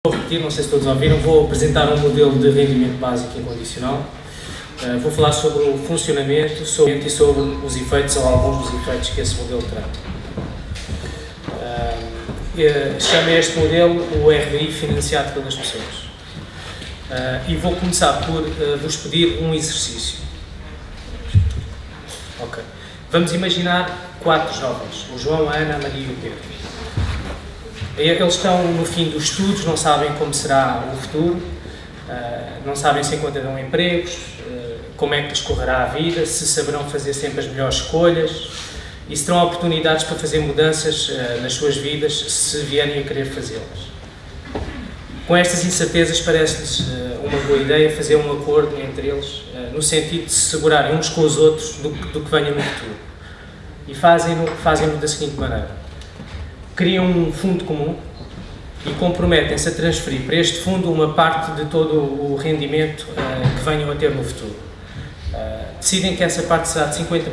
Vou repetir, não sei se todos ouviram, vou apresentar um modelo de rendimento básico incondicional. Vou falar sobre o funcionamento e sobre os efeitos ou alguns dos efeitos que esse modelo terá. Chamo este modelo o RBI financiado pelas pessoas. E vou começar por vos pedir um exercício. Ok. Vamos imaginar 4 jovens, o João, a Ana, a Maria e o Pedro. Eles estão no fim dos estudos, não sabem como será o futuro, não sabem se encontrarão empregos, como é que lhes correrá a vida, se saberão fazer sempre as melhores escolhas e se terão oportunidades para fazer mudanças nas suas vidas se vierem a querer fazê-las. Com estas incertezas parece-lhes uma boa ideia fazer um acordo entre eles no sentido de se segurarem uns com os outros do que venha no futuro. E fazem-no da seguinte maneira. Criam um fundo comum e comprometem-se a transferir para este fundo uma parte de todo o rendimento que venham a ter no futuro. Decidem que essa parte será de 50%.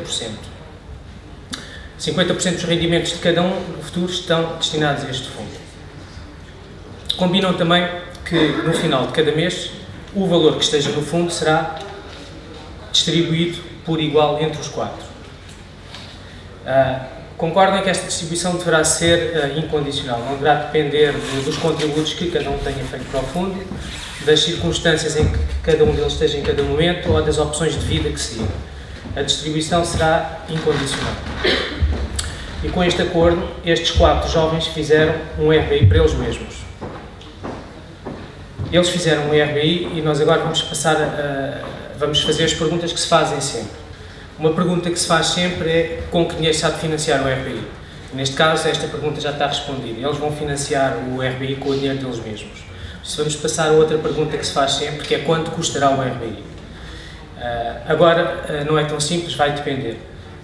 50% dos rendimentos de cada um no futuro estão destinados a este fundo. Combinam também que no final de cada mês o valor que esteja no fundo será distribuído por igual entre os 4. Concordam que esta distribuição deverá ser incondicional, não deverá depender dos contributos que cada um tenha feito para o fundo, das circunstâncias em que cada um deles esteja em cada momento ou das opções de vida que seguir. A distribuição será incondicional. E com este acordo, estes 4 jovens fizeram um RBI para eles mesmos. Eles fizeram um RBI e nós agora vamos fazer as perguntas que se fazem sempre. Uma pergunta que se faz sempre é com que dinheiro se há de financiar o RBI. Neste caso, esta pergunta já está respondida. Eles vão financiar o RBI com o dinheiro deles mesmos. Se vamos passar a outra pergunta que se faz sempre, que é quanto custará o RBI. Agora, não é tão simples, vai depender.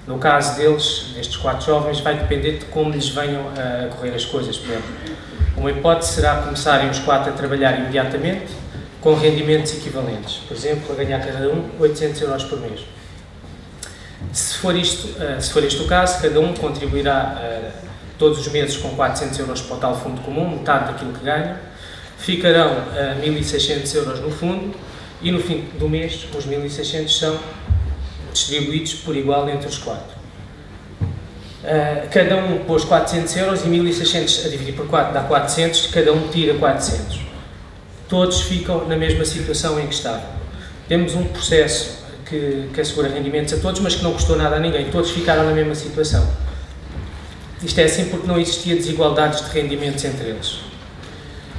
No caso destes 4 jovens, vai depender de como lhes venham a correr as coisas. Por exemplo, uma hipótese será começarem os 4 a trabalhar imediatamente com rendimentos equivalentes. Por exemplo, a ganhar cada um 800 euros por mês. Se for este o caso, cada um contribuirá todos os meses com 400 euros para o tal fundo comum, metade daquilo que ganha. Ficarão 1.600 euros no fundo e no fim do mês os 1.600 são distribuídos por igual entre os 4. Cada um pôs 400 euros e 1.600 a dividir por 4 dá 400, cada um tira 400. Todos ficam na mesma situação em que estavam. Temos um processo que assegura rendimentos a todos, mas que não custou nada a ninguém. Todos ficaram na mesma situação. Isto é assim porque não existia desigualdades de rendimentos entre eles.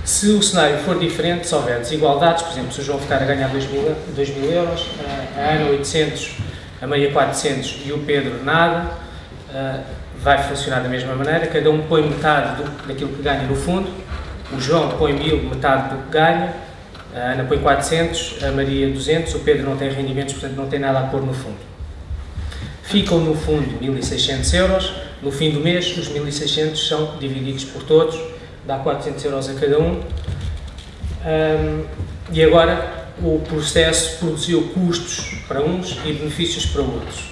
Se o cenário for diferente, se houver desigualdades, por exemplo, se o João ficar a ganhar 2.000 euros, a Ana 800, a Maria 400 e o Pedro nada, vai funcionar da mesma maneira. Cada um põe metade daquilo que ganha no fundo, o João põe 1.000, metade do que ganha, a Ana põe 400, a Maria 200, o Pedro não tem rendimentos, portanto não tem nada a pôr no fundo. Ficam no fundo 1.600 euros, no fim do mês os 1.600 são divididos por todos, dá 400 euros a cada um. E agora o processo produziu custos para uns e benefícios para outros.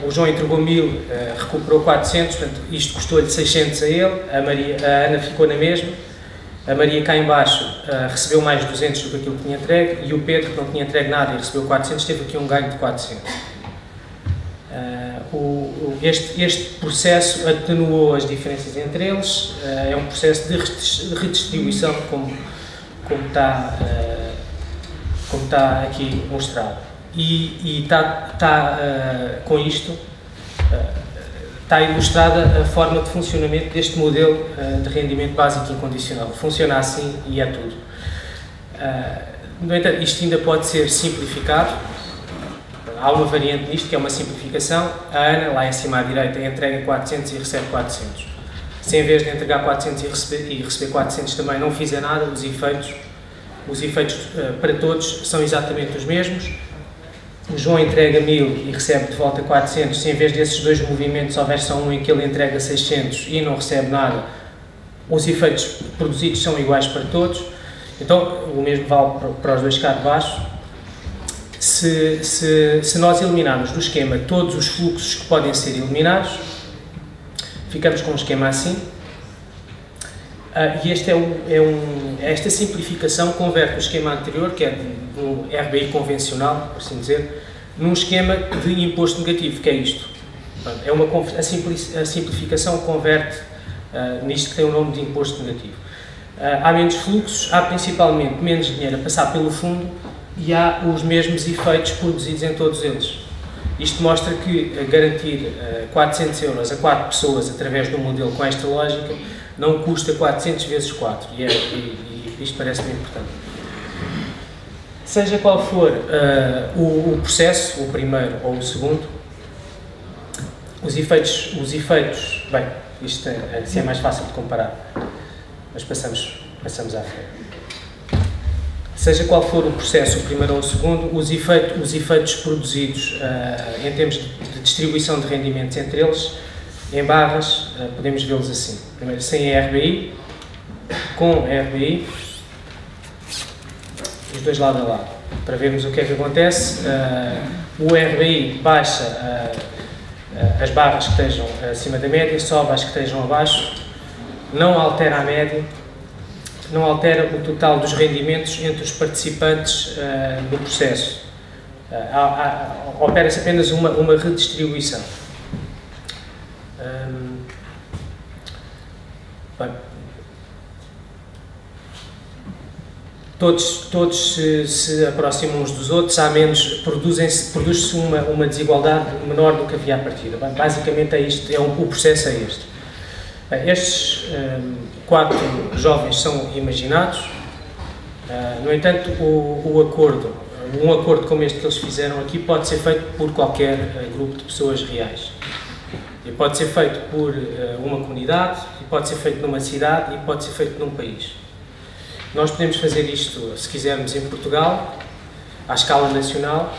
O João entregou 1.000, recuperou 400, portanto isto custou-lhe 600 a ele, a Ana ficou na mesma. A Maria cá em baixo recebeu mais 200 do que aquilo que tinha entregue e o Pedro, que não tinha entregue nada e recebeu 400, teve aqui um ganho de 400. Este processo atenuou as diferenças entre eles, é um processo de redistribuição como está aqui mostrado. E com isto está ilustrada a forma de funcionamento deste modelo de rendimento básico incondicional. Funciona assim e é tudo. No entanto, isto ainda pode ser simplificado. Há uma variante nisto, que é uma simplificação. A Ana, lá em cima à direita, entrega 400 e recebe 400. Se em vez de entregar 400 e receber 400 também não fizer nada, os efeitos para todos são exatamente os mesmos. O João entrega 1.000 e recebe de volta 400, se em vez desses dois movimentos houver só um em que ele entrega 600 e não recebe nada, os efeitos produzidos são iguais para todos. Então, o mesmo vale para os dois cá de baixo. Se nós eliminarmos do esquema todos os fluxos que podem ser eliminados, ficamos com um esquema assim. E esta simplificação converte o esquema anterior, que é um RBI convencional, por assim dizer, num esquema de imposto negativo, que é isto. A simplificação converte nisto que tem o nome de imposto negativo. Há menos fluxos, há principalmente menos dinheiro a passar pelo fundo e há os mesmos efeitos produzidos em todos eles. Isto mostra que garantir 400 euros a 4 pessoas através de um modelo com esta lógica não custa 400 vezes 4, e isto parece-me importante. Seja qual for o processo, o primeiro ou o segundo, os efeitos, bem, isto assim é mais fácil de comparar, mas passamos à frente. Seja qual for o processo, o primeiro ou o segundo, os efeitos produzidos em termos de distribuição de rendimentos entre eles, em barras, podemos vê-los assim. Primeiro sem RBI, com RBI, os dois lado a lado, para vermos o que é que acontece. O RBI baixa as barras que estejam acima da média, sobe as que estejam abaixo, não altera a média, não altera o total dos rendimentos entre os participantes do processo. Opera-se apenas uma redistribuição. Bem, todos se aproximam uns dos outros, há menos, produz-se uma desigualdade menor do que havia à partida. Bem, basicamente é isto, o processo é este. Bem, estes 4 jovens são imaginados, no entanto, um acordo como este que eles fizeram aqui pode ser feito por qualquer grupo de pessoas reais. E pode ser feito por uma comunidade, e pode ser feito numa cidade, e pode ser feito num país. Nós podemos fazer isto, se quisermos, em Portugal, à escala nacional,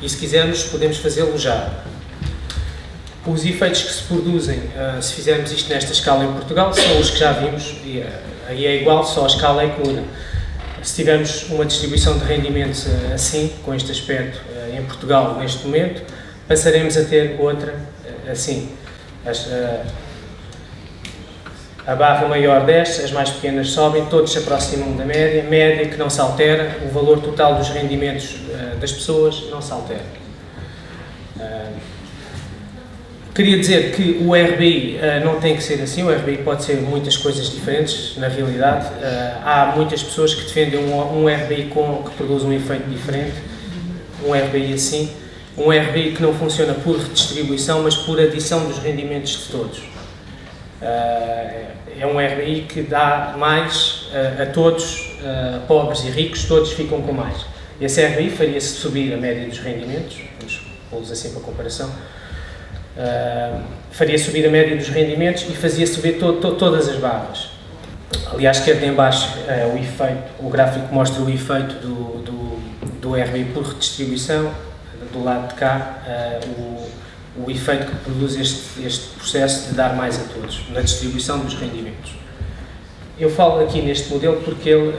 e se quisermos, podemos fazê-lo já. Os efeitos que se produzem, se fizermos isto nesta escala em Portugal, são os que já vimos, e aí é igual, só a escala é que muda. Se tivermos uma distribuição de rendimentos assim, com este aspecto, em Portugal, neste momento, passaremos a ter outra assim. A barra maior desce, as mais pequenas sobem, todos se aproximam da média que não se altera, o valor total dos rendimentos das pessoas não se altera. Queria dizer que o RBI não tem que ser assim, o RBI pode ser muitas coisas diferentes, na realidade. Há muitas pessoas que defendem um RBI que produz um efeito diferente, um RBI assim, um RBI que não funciona por redistribuição, mas por adição dos rendimentos de todos. É um RBI que dá mais a todos, pobres e ricos, todos ficam com mais. Esse RBI faria-se subir a média dos rendimentos, vamos pô-los assim para comparação, faria subir a média dos rendimentos e fazia subir todas as barras. Aliás, esquerda em baixo o gráfico mostra o efeito do RBI por redistribuição, do lado de cá o efeito que produz este processo de dar mais a todos, na distribuição dos rendimentos. Eu falo aqui neste modelo porque ele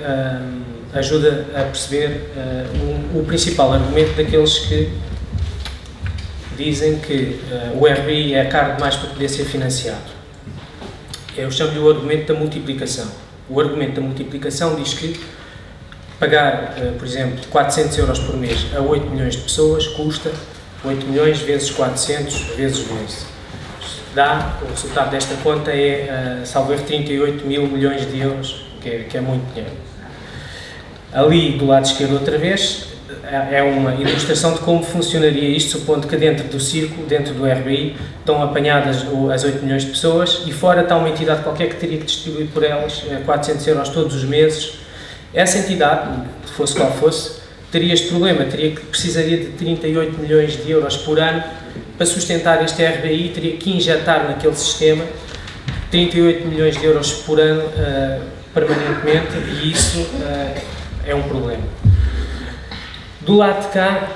ajuda a perceber o principal argumento daqueles que dizem que o RBI é caro demais para poder ser financiado. Eu chamo-lhe o argumento da multiplicação. O argumento da multiplicação diz que pagar, por exemplo, 400 euros por mês a 8 milhões de pessoas custa 8 milhões vezes 400 vezes 12. O resultado desta conta é, salvo erro, 38 mil milhões de euros, que é muito dinheiro. Ali, do lado esquerdo, outra vez, é uma ilustração de como funcionaria isto, supondo que dentro do círculo, dentro do RBI, estão apanhadas as 8 milhões de pessoas e fora está uma entidade qualquer que teria que distribuir por elas 400 € todos os meses. Essa entidade, fosse qual fosse, teria este problema, precisaria de 38 milhões de euros por ano para sustentar este RBI, teria que injetar naquele sistema 38 milhões de euros por ano permanentemente, e isso é um problema. Do lado de cá,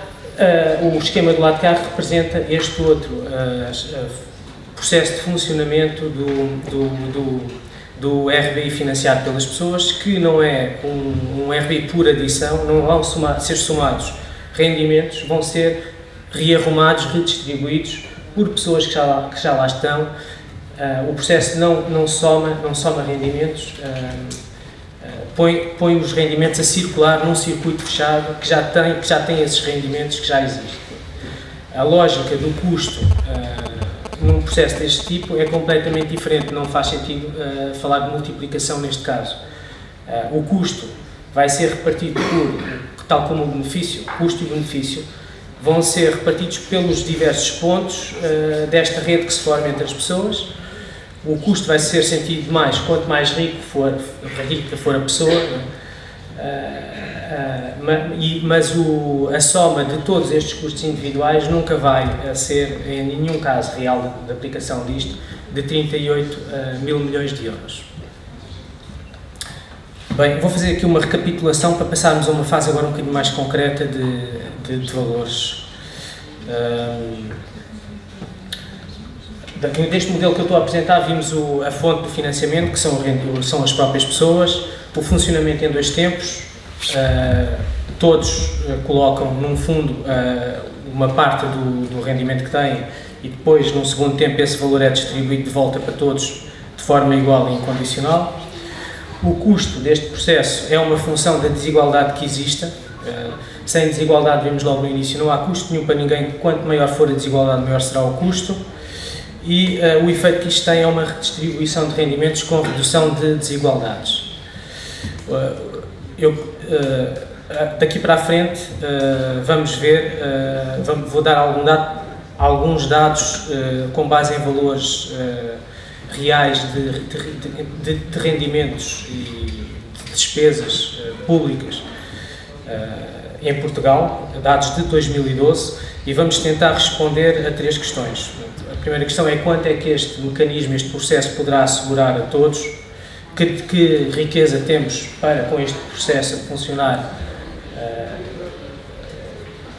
o esquema do lado de cá representa este outro processo de funcionamento do RBI financiado pelas pessoas, que não é um RBI por adição, não vão ser somados rendimentos, vão ser rearrumados, redistribuídos por pessoas que já lá estão, o processo não soma rendimentos, põe os rendimentos a circular num circuito fechado que já tem esses rendimentos que já existem. A lógica do custo num processo deste tipo é completamente diferente, não faz sentido falar de multiplicação neste caso. O custo vai ser repartido tal como o benefício, custo e benefício, vão ser repartidos pelos diversos pontos desta rede que se forma entre as pessoas. O custo vai ser sentido mais quanto mais rica for a pessoa, mas a soma de todos estes custos individuais nunca vai ser, em nenhum caso real de aplicação disto, de 38 mil milhões de euros. Bem, vou fazer aqui uma recapitulação para passarmos a uma fase agora um bocadinho mais concreta de valores. Neste modelo que eu estou a apresentar, vimos a fonte do financiamento, que são as próprias pessoas, o funcionamento em dois tempos, todos colocam num fundo uma parte do rendimento que têm e depois, num segundo tempo, esse valor é distribuído de volta para todos de forma igual e incondicional. O custo deste processo é uma função da desigualdade que exista. Sem desigualdade, vimos logo no início, não há custo nenhum para ninguém. Quanto maior for a desigualdade, maior será o custo. E o efeito que isto tem é uma redistribuição de rendimentos com redução de desigualdades. Daqui para a frente, vamos ver, vou dar alguns dados com base em valores reais de rendimentos e de despesas públicas em Portugal, dados de 2012, e vamos tentar responder a três questões. A primeira questão é quanto é que este mecanismo, este processo poderá assegurar a todos, que riqueza temos para, com este processo a funcionar,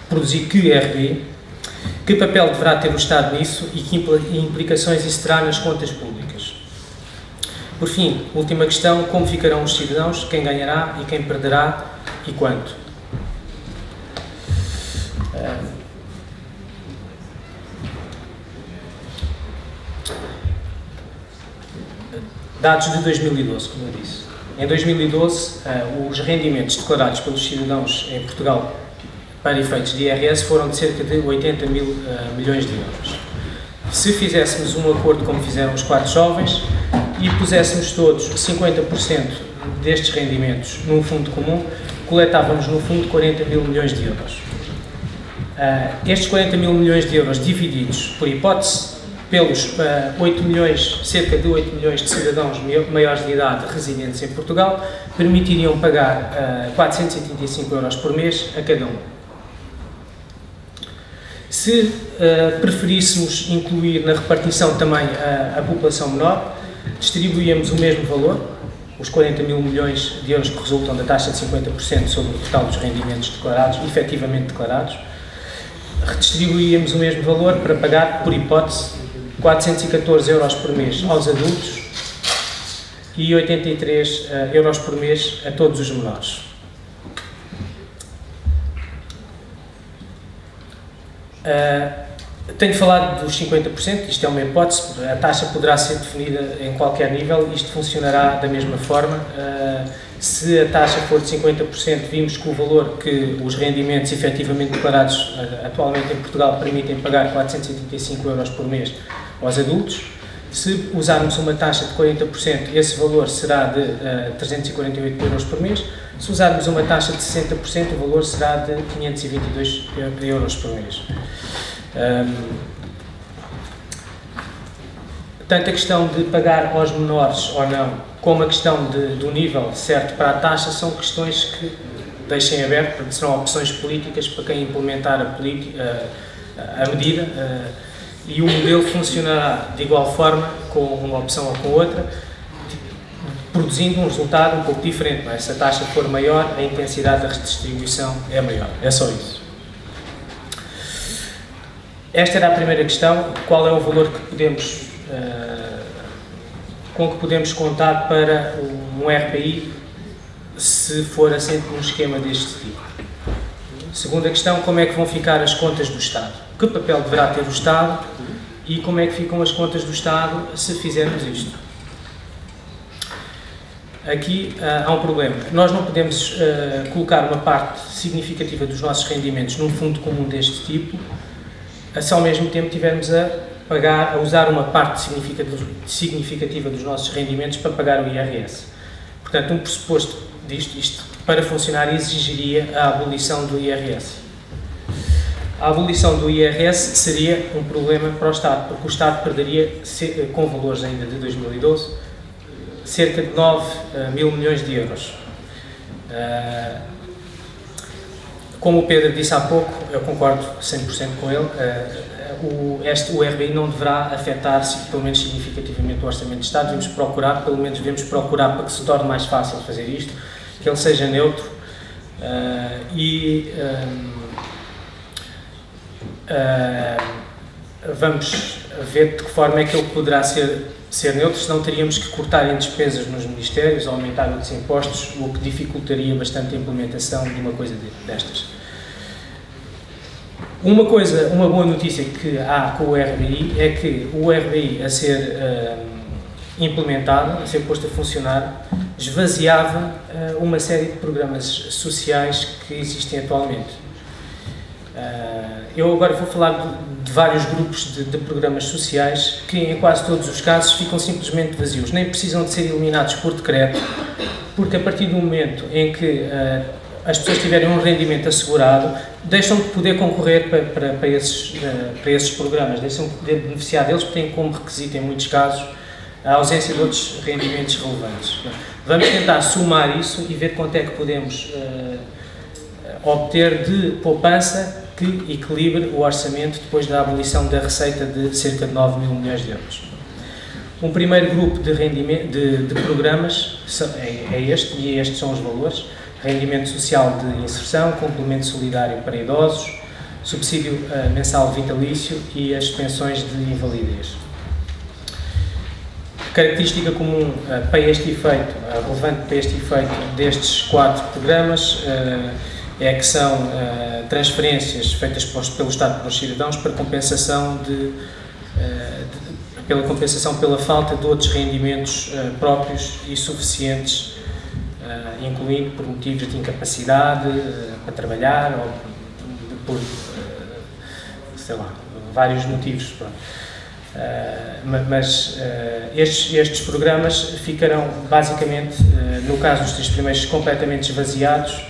produzir que RBI, que papel deverá ter o Estado nisso e que implicações isso terá nas contas públicas. Por fim, última questão, como ficarão os cidadãos, quem ganhará e quem perderá e quanto. Dados de 2012, como eu disse. Em 2012, os rendimentos declarados pelos cidadãos em Portugal para efeitos de IRS foram de cerca de 80 mil milhões de euros. Se fizéssemos um acordo como fizeram os 4 jovens e puséssemos todos 50% destes rendimentos num fundo comum, coletávamos no fundo 40 mil milhões de euros. Estes 40 mil milhões de euros divididos, por hipótese, pelos 8 milhões, cerca de 8 milhões de cidadãos maiores de idade residentes em Portugal, permitiriam pagar 485 euros por mês a cada um. Se preferíssemos incluir na repartição também a população menor, distribuíamos o mesmo valor, os 40 mil milhões de euros que resultam da taxa de 50% sobre o total dos rendimentos declarados, efetivamente declarados, redistribuíamos o mesmo valor para pagar, por hipótese, 414 euros por mês aos adultos e 83 euros por mês a todos os menores. Tenho falado dos 50%, isto é uma hipótese, a taxa poderá ser definida em qualquer nível, isto funcionará da mesma forma. Se a taxa for de 50%, vimos que o valor que os rendimentos efetivamente declarados atualmente em Portugal permitem pagar 485 euros por mês aos adultos. Se usarmos uma taxa de 40%, esse valor será de 348 euros por mês. Se usarmos uma taxa de 60%, o valor será de 522 euros por mês. Tanto a questão de pagar aos menores ou não, como a questão do nível certo para a taxa, são questões que deixem aberto, porque serão opções políticas para quem implementar a medida, e o modelo funcionará de igual forma com uma opção ou com outra, produzindo um resultado um pouco diferente. Não é? Se a taxa for maior, a intensidade da redistribuição é maior. É só isso. Esta era a primeira questão. Qual é o valor que com que podemos contar para um RPI se for assente num esquema deste tipo? Segunda questão, como é que vão ficar as contas do Estado? Que papel deverá ter o Estado e como é que ficam as contas do Estado se fizermos isto. Aqui há um problema. Nós não podemos colocar uma parte significativa dos nossos rendimentos num fundo comum deste tipo, se ao mesmo tempo tivermos a usar uma parte significativa dos nossos rendimentos para pagar o IRS. Portanto, um pressuposto isto para funcionar exigiria a abolição do IRS. A abolição do IRS seria um problema para o Estado, porque o Estado perderia, com valores ainda de 2012, cerca de 9 mil milhões de euros. Como o Pedro disse há pouco, eu concordo 100% com ele, o RBI não deverá afetar, pelo menos significativamente, o Orçamento de Estado. Devemos procurar para que se torne mais fácil fazer isto, que ele seja neutro vamos ver de que forma é que ele poderá ser neutro, senão teríamos que cortar em despesas nos ministérios, ou aumentar outros impostos, o que dificultaria bastante a implementação de uma coisa destas. Uma boa notícia que há com o RBI é que o RBI, a ser implementado, a ser posto a funcionar, esvaziava uma série de programas sociais que existem atualmente. Eu agora vou falar de vários grupos de programas sociais que, em quase todos os casos, ficam simplesmente vazios. Nem precisam de ser eliminados por decreto, porque a partir do momento em que as pessoas tiverem um rendimento assegurado, deixam de poder concorrer para esses programas, deixam de poder beneficiar deles, porque têm como requisito, em muitos casos, a ausência de outros rendimentos relevantes. Vamos tentar somar isso e ver quanto é que podemos obter de poupança que equilibre o orçamento depois da abolição da receita de cerca de 9 mil milhões de euros. Um primeiro grupo de programas é este, e estes são os valores: rendimento social de inserção, complemento solidário para idosos, subsídio mensal vitalício e as pensões de invalidez. Característica comum para este efeito, relevante para este efeito destes 4 programas, é que são transferências feitas pelo Estado para os cidadãos para compensação pela falta de outros rendimentos próprios e suficientes, incluindo por motivos de incapacidade para trabalhar ou por, sei lá, vários motivos. Estes programas ficarão basicamente, no caso dos 3 primeiros, completamente esvaziados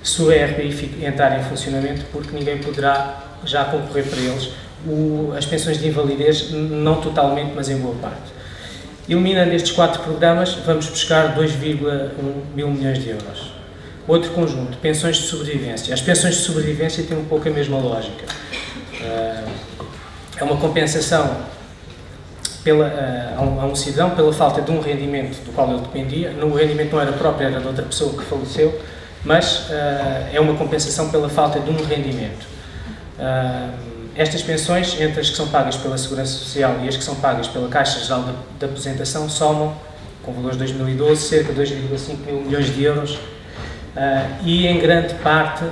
se o RBI entrar em funcionamento, porque ninguém poderá já concorrer para eles. As pensões de invalidez, não totalmente, mas em boa parte. Eliminando estes 4 programas, vamos buscar 2,1 mil milhões de euros. Outro conjunto, pensões de sobrevivência. As pensões de sobrevivência têm um pouco a mesma lógica. É uma compensação a um cidadão pela falta de um rendimento do qual ele dependia. O rendimento não era próprio, era de outra pessoa que faleceu, mas é uma compensação pela falta de um rendimento. Estas pensões, entre as que são pagas pela Segurança Social e as que são pagas pela Caixa Geral de Aposentação, somam, com valores de 2012, cerca de 2,5 mil milhões de euros, e em grande parte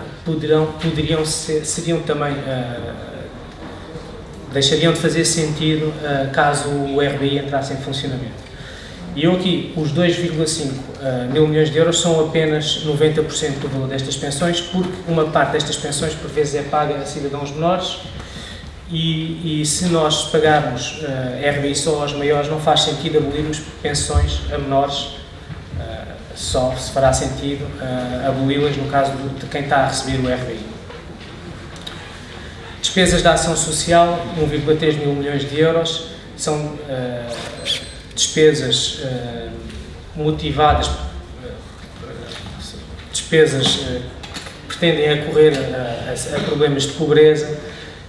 deixariam de fazer sentido caso o RBI entrasse em funcionamento. E eu aqui, os 2,5 mil milhões de euros são apenas 90% do valor destas pensões, porque uma parte destas pensões por vezes é paga a cidadãos menores, e se nós pagarmos RBI só aos maiores, não faz sentido abolirmos pensões a menores, só se fará sentido aboli-las no caso de quem está a receber o RBI. Despesas da ação social, 1,3 mil milhões de euros, são despesas motivadas, despesas que pretendem acorrer a problemas de pobreza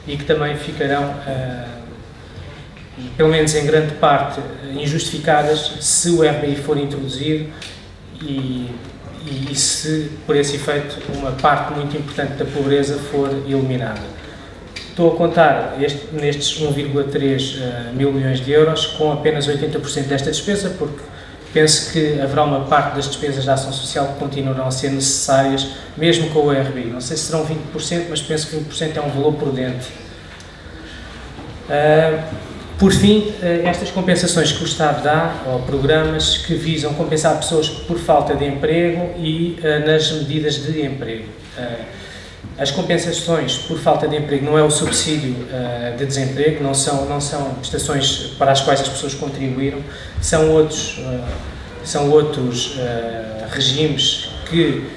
e que também ficarão, pelo menos em grande parte, injustificadas se o RBI for introduzido e se, por esse efeito, uma parte muito importante da pobreza for eliminada. Estou a contar nestes 1,3 mil milhões de euros com apenas 80% desta despesa, porque penso que haverá uma parte das despesas da ação social que continuarão a ser necessárias, mesmo com o RBI. Não sei se serão 20%, mas penso que 20% é um valor prudente. Por fim, estas compensações que o Estado dá, ou programas que visam compensar pessoas por falta de emprego e nas medidas de emprego. As compensações por falta de emprego não é o subsídio de desemprego, não são prestações para as quais as pessoas contribuíram, são outros regimes que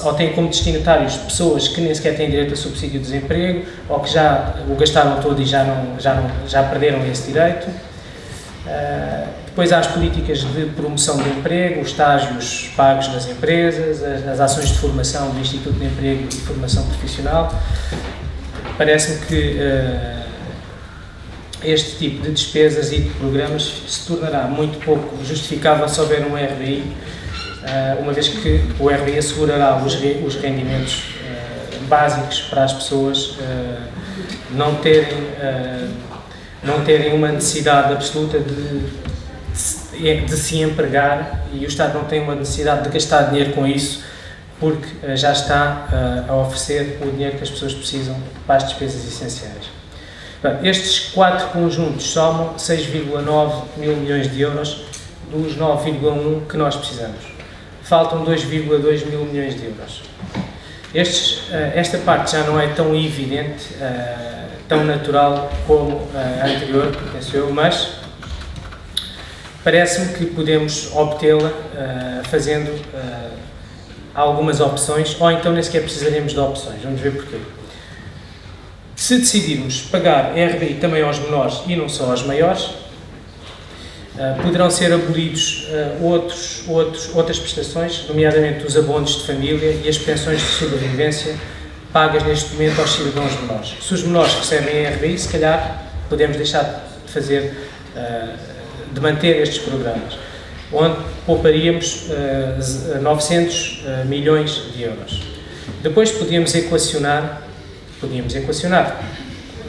ou têm como destinatários pessoas que nem sequer têm direito a subsídio de desemprego ou que já o gastaram todo e já perderam esse direito. Depois há as políticas de promoção de emprego, os estágios pagos nas empresas, as ações de formação do Instituto de Emprego e Formação Profissional. Parece-me que este tipo de despesas e de programas se tornará muito pouco justificável se houver um RBI, uma vez que o RBI assegurará os rendimentos básicos para as pessoas não terem uma necessidade absoluta de se empregar, e o Estado não tem uma necessidade de gastar dinheiro com isso, porque já está a oferecer o dinheiro que as pessoas precisam para as despesas essenciais. Estes 4 conjuntos somam 6,9 mil milhões de euros dos 9,1 que nós precisamos. Faltam 2,2 mil milhões de euros. Esta parte já não é tão evidente, tão natural como a anterior, penso eu, mas parece-me que podemos obtê-la fazendo algumas opções, ou então nem sequer precisaremos de opções. Vamos ver porquê. Se decidirmos pagar RBI também aos menores e não só aos maiores, poderão ser abolidos outras prestações, nomeadamente os abonos de família e as pensões de sobrevivência pagas neste momento aos cidadãos menores. Se os menores recebem RBI, se calhar podemos deixar de manter estes programas, onde pouparíamos 900 milhões de euros. Depois podíamos equacionar,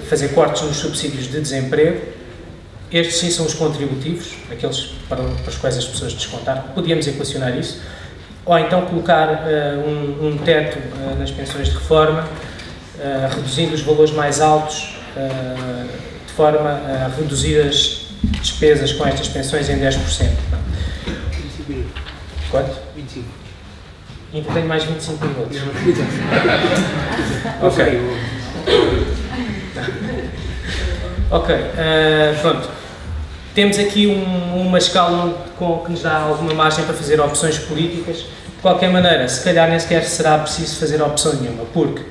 fazer cortes nos subsídios de desemprego. Estes sim são os contributivos, aqueles para os quais as pessoas descontaram. Podíamos equacionar isso. Ou então colocar um teto nas pensões de reforma, reduzindo os valores mais altos, de forma a reduzir as despesas com estas pensões em 10%. 25 Quanto? 25. Ainda tenho mais 25 minutos. Ok, pronto. Temos aqui uma escala que nos dá alguma margem para fazer opções políticas. De qualquer maneira, se calhar nem sequer será preciso fazer opção nenhuma, porque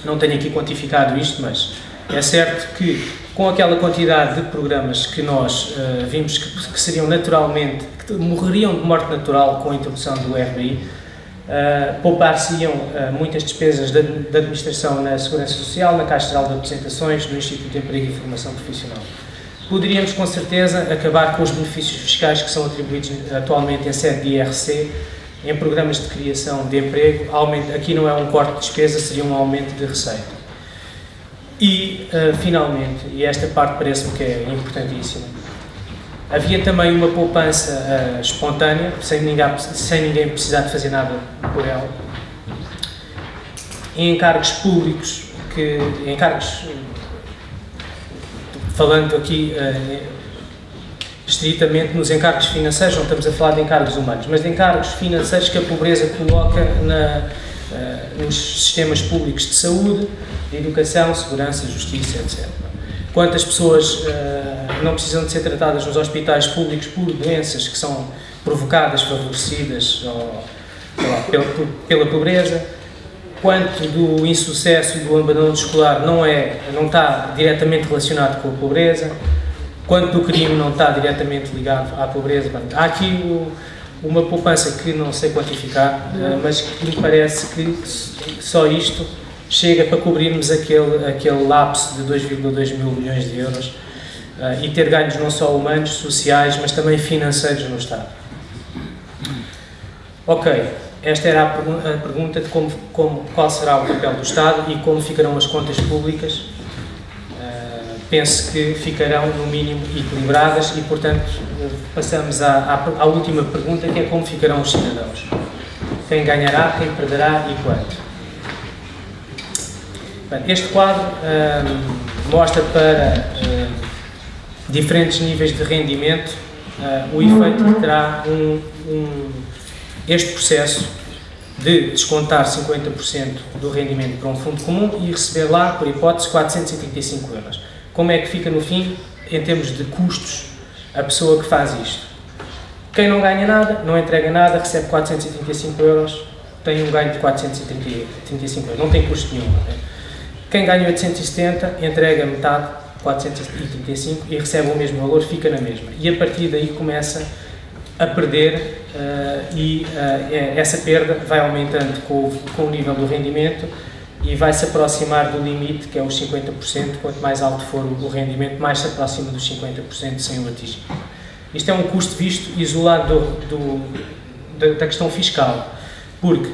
não tenho aqui quantificado isto, mas é certo que com aquela quantidade de programas que nós vimos que seriam naturalmente, que morreriam de morte natural com a introdução do RBI, poupar-se-iam muitas despesas da administração na Segurança Social, na Caixa Geral de Apresentações, no Instituto de Emprego e Formação Profissional. Poderíamos, com certeza, acabar com os benefícios fiscais que são atribuídos atualmente em sede de IRC, em programas de criação de emprego. Aqui não é um corte de despesa, seria um aumento de receita. E, finalmente, e esta parte parece-me que é importantíssima, havia também uma poupança espontânea, sem ninguém precisar de fazer nada por ela, em encargos públicos, falando aqui estritamente nos encargos financeiros, não estamos a falar de encargos humanos, mas de encargos financeiros que a pobreza coloca nos sistemas públicos de saúde, de educação, segurança, justiça, etc. Quantas pessoas não precisam de ser tratadas nos hospitais públicos por doenças que são provocadas, favorecidas pela pobreza, quanto do insucesso e do abandono escolar não está diretamente relacionado com a pobreza, quanto do crime não está diretamente ligado à pobreza. Há aqui uma poupança que não sei quantificar, mas que me parece que só isto chega para cobrirmos aquele lapso de 2,2 mil milhões de euros e ter ganhos não só humanos, sociais, mas também financeiros no Estado. Ok, esta era a pergunta de qual será o papel do Estado e como ficarão as contas públicas. Penso que ficarão, no mínimo, equilibradas e, portanto, passamos à última pergunta, que é como ficarão os cidadãos. Quem ganhará, quem perderá e quanto? Este quadro mostra para diferentes níveis de rendimento o efeito que terá este processo de descontar 50% do rendimento para um fundo comum e receber lá, por hipótese, 435 euros. Como é que fica no fim, em termos de custos, a pessoa que faz isto? Quem não ganha nada, não entrega nada, recebe 435 euros, tem um ganho de 435 euros, não tem custo nenhum. Quem ganha 870, entrega metade, 435, e recebe o mesmo valor, fica na mesma. E a partir daí começa a perder essa perda vai aumentando com o nível do rendimento e vai se aproximar do limite, que é os 50%. Quanto mais alto for o rendimento, mais se aproxima dos 50% sem o atingir. Isto é um custo visto isolado da questão fiscal, porque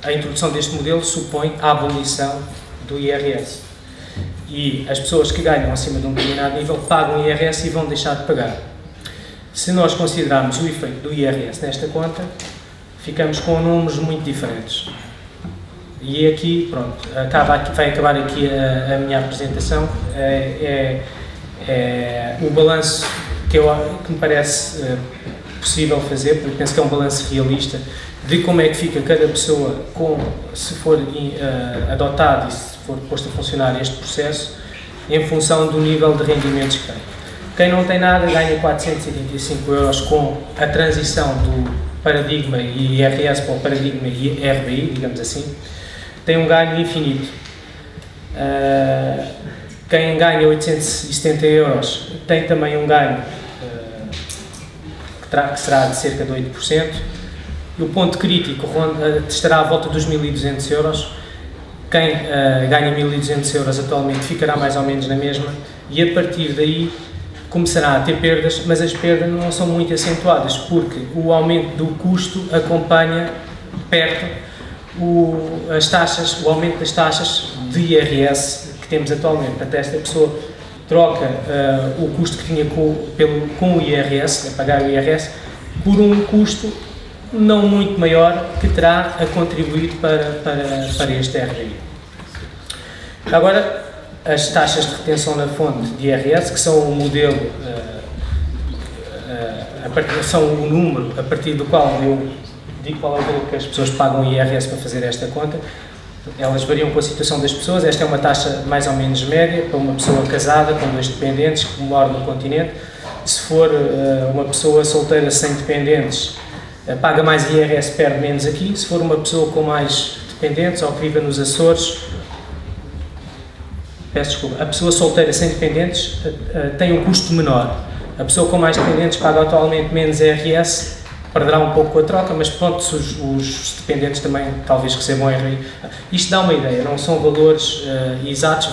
a introdução deste modelo supõe a abolição do IRS. E as pessoas que ganham acima de um determinado nível pagam IRS e vão deixar de pagar. Se nós considerarmos o efeito do IRS nesta conta, ficamos com números muito diferentes. E aqui, pronto, vai acabar aqui a minha apresentação. O balanço que me parece possível fazer, porque penso que é um balanço realista, de como é que fica cada pessoa se for adotado e se for posto a funcionar este processo, em função do nível de rendimentos que tem. Quem não tem nada ganha 485 euros com a transição do paradigma IRS para o paradigma RBI, digamos assim, tem um ganho infinito. Quem ganha 870 euros tem também um ganho que será de cerca de 8%. E o ponto crítico estará à volta dos 1.200 euros. Quem ganha 1.200 euros atualmente ficará mais ou menos na mesma, e a partir daí começará a ter perdas, mas as perdas não são muito acentuadas, porque o aumento do custo acompanha perto o aumento das taxas de IRS que temos atualmente. Portanto, esta pessoa troca o custo que tinha com o IRS, a pagar o IRS, por um custo não muito maior que terá a contribuir para este RBI. Agora, as taxas de retenção na fonte de IRS, que são o modelo, são o número a partir do qual eu digo qual é o valor que as pessoas pagam o IRS para fazer esta conta. Elas variam com a situação das pessoas. Esta é uma taxa mais ou menos média para uma pessoa casada com 2 dependentes que mora no continente. Se for uma pessoa solteira sem dependentes, paga mais IRS, perde menos aqui. Se for uma pessoa com mais dependentes ou que viva nos Açores, peço desculpa, a pessoa solteira sem dependentes tem um custo menor. A pessoa com mais dependentes paga atualmente menos IRS, perderá um pouco a troca, mas pronto, os dependentes também talvez recebam RI. Isto dá uma ideia, não são valores exatos,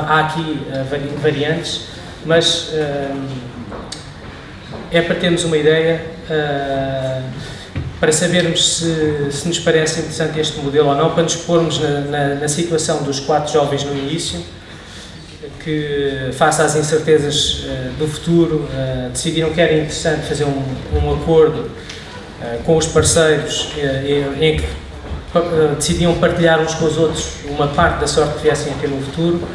há aqui variantes, mas é para termos uma ideia, para sabermos se nos parece interessante este modelo ou não, para nos pormos na situação dos 4 jovens no início, que, face às incertezas do futuro, decidiram que era interessante fazer um acordo com os parceiros em que decidiam partilhar uns com os outros uma parte da sorte que viessem a ter no futuro,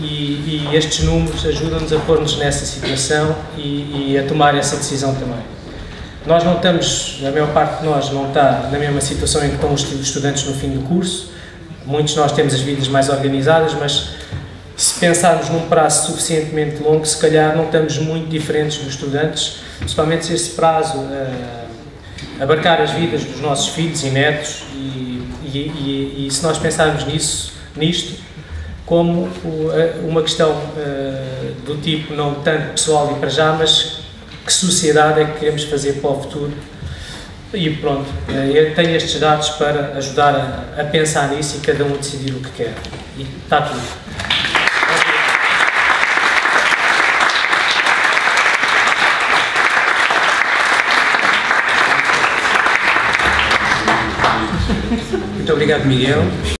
e estes números ajudam-nos a pôr-nos nessa situação e a tomar essa decisão também. Nós não estamos, a maior parte de nós não está na mesma situação em que estão os estudantes no fim do curso. Muitos de nós temos as vidas mais organizadas, mas se pensarmos num prazo suficientemente longo, se calhar não estamos muito diferentes dos estudantes, principalmente se esse prazo abarcar as vidas dos nossos filhos e netos, e se nós pensarmos nisto como uma questão do tipo não tanto pessoal e para já, mas que sociedade é que queremos fazer para o futuro. E pronto, eu tenho estes dados para ajudar a pensar nisso e cada um decidir o que quer. E está tudo. Muito obrigado, Miguel.